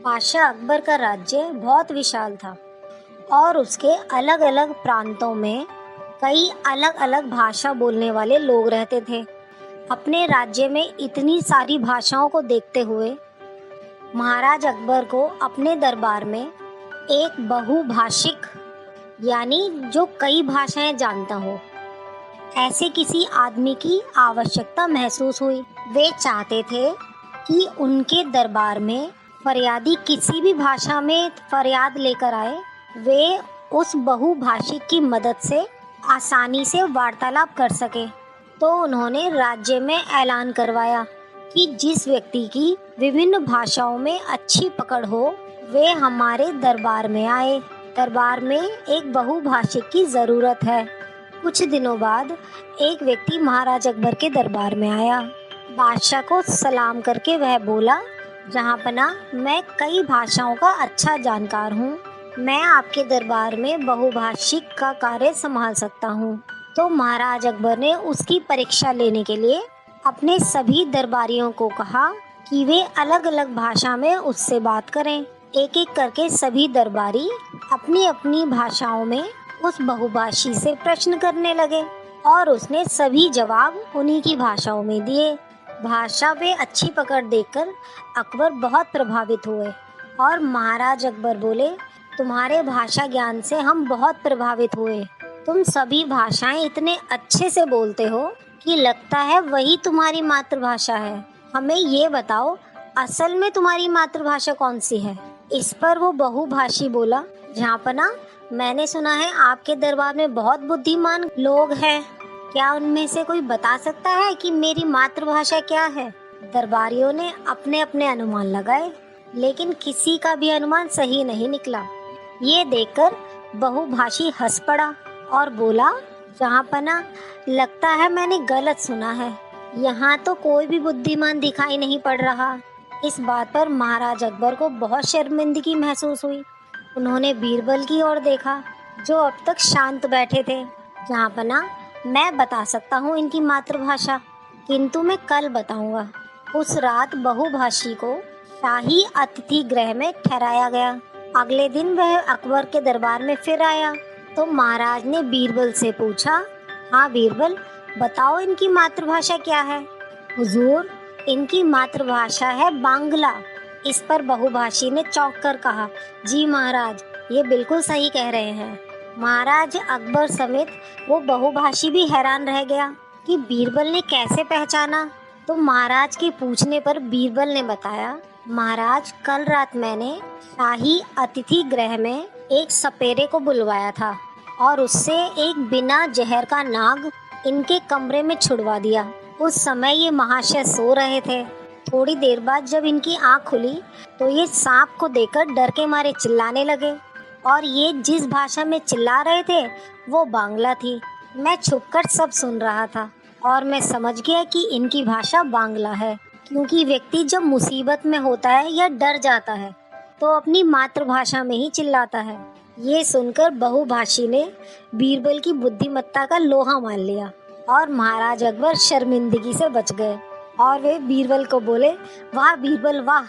बादशाह अकबर का राज्य बहुत विशाल था और उसके अलग अलग प्रांतों में कई अलग अलग भाषा बोलने वाले लोग रहते थे। अपने राज्य में इतनी सारी भाषाओं को देखते हुए महाराज अकबर को अपने दरबार में एक बहुभाषिक यानी जो कई भाषाएं जानता हो ऐसे किसी आदमी की आवश्यकता महसूस हुई। वे चाहते थे कि उनके दरबार में फरियादी किसी भी भाषा में फरियाद लेकर आए, वे उस बहुभाषिक की मदद से आसानी से वार्तालाप कर सके। तो उन्होंने राज्य में ऐलान करवाया कि जिस व्यक्ति की विभिन्न भाषाओं में अच्छी पकड़ हो वे हमारे दरबार में आए। दरबार में एक बहुभाषिक की ज़रूरत है। कुछ दिनों बाद एक व्यक्ति महाराज अकबर के दरबार में आया। बादशाह को सलाम करके वह बोला, जहाँ पना मैं कई भाषाओं का अच्छा जानकार हूँ, मैं आपके दरबार में बहुभाषिक का कार्य संभाल सकता हूँ। तो महाराज अकबर ने उसकी परीक्षा लेने के लिए अपने सभी दरबारियों को कहा कि वे अलग अलग भाषा में उससे बात करें। एक एक करके सभी दरबारी अपनी अपनी भाषाओं में उस बहुभाषी से प्रश्न करने लगे और उसने सभी जवाब उन्हीं की भाषाओं में दिए। भाषा पे अच्छी पकड़ देखकर अकबर बहुत प्रभावित हुए और महाराज अकबर बोले, तुम्हारे भाषा ज्ञान से हम बहुत प्रभावित हुए। तुम सभी भाषाएं इतने अच्छे से बोलते हो कि लगता है वही तुम्हारी मातृभाषा है। हमें ये बताओ, असल में तुम्हारी मातृभाषा कौन सी है? इस पर वो बहुभाषी बोला, जहाँपना मैंने सुना है आपके दरबार में बहुत बुद्धिमान लोग हैं, क्या उनमें से कोई बता सकता है कि मेरी मातृभाषा क्या है? दरबारियों ने अपने अपने अनुमान लगाए, लेकिन किसी का भी अनुमान सही नहीं निकला। ये देखकर बहुभाषी हंस पड़ा और बोला, जहाँपना लगता है मैंने गलत सुना है, यहाँ तो कोई भी बुद्धिमान दिखाई नहीं पड़ रहा। इस बात पर महाराज अकबर को बहुत शर्मिंदगी महसूस हुई। उन्होंने बीरबल की ओर देखा, जो अब तक शांत बैठे थे। जहाँपना मैं बता सकता हूँ इनकी मातृभाषा, किंतु मैं कल बताऊंगा। उस रात बहुभाषी को शाही अतिथि गृह में ठहराया गया। अगले दिन वह अकबर के दरबार में फिर आया तो महाराज ने बीरबल से पूछा, हाँ बीरबल, बताओ इनकी मातृभाषा क्या है? हुजूर, इनकी मातृभाषा है बांग्ला। इस पर बहुभाषी ने चौंक कर कहा, जी महाराज, ये बिल्कुल सही कह रहे हैं। महाराज अकबर समेत वो बहुभाषी भी हैरान रह गया कि बीरबल ने कैसे पहचाना। तो महाराज के पूछने पर बीरबल ने बताया, महाराज, कल रात मैंने शाही अतिथि गृह में एक सपेरे को बुलवाया था और उससे एक बिना जहर का नाग इनके कमरे में छुड़वा दिया। उस समय ये महाशय सो रहे थे। थोड़ी देर बाद जब इनकी आँख खुली तो ये सांप को देखकर डर के मारे चिल्लाने लगे और ये जिस भाषा में चिल्ला रहे थे वो बांग्ला थी। मैं छुपकर सब सुन रहा था और मैं समझ गया कि इनकी भाषा बांग्ला है, क्योंकि व्यक्ति जब मुसीबत में होता है या डर जाता है तो अपनी मातृभाषा में ही चिल्लाता है। ये सुनकर बहुभाषी ने बीरबल की बुद्धिमत्ता का लोहा मान लिया और महाराज अकबर शर्मिंदगी से बच गए और वे बीरबल को बोले, वाह बीरबल वाह,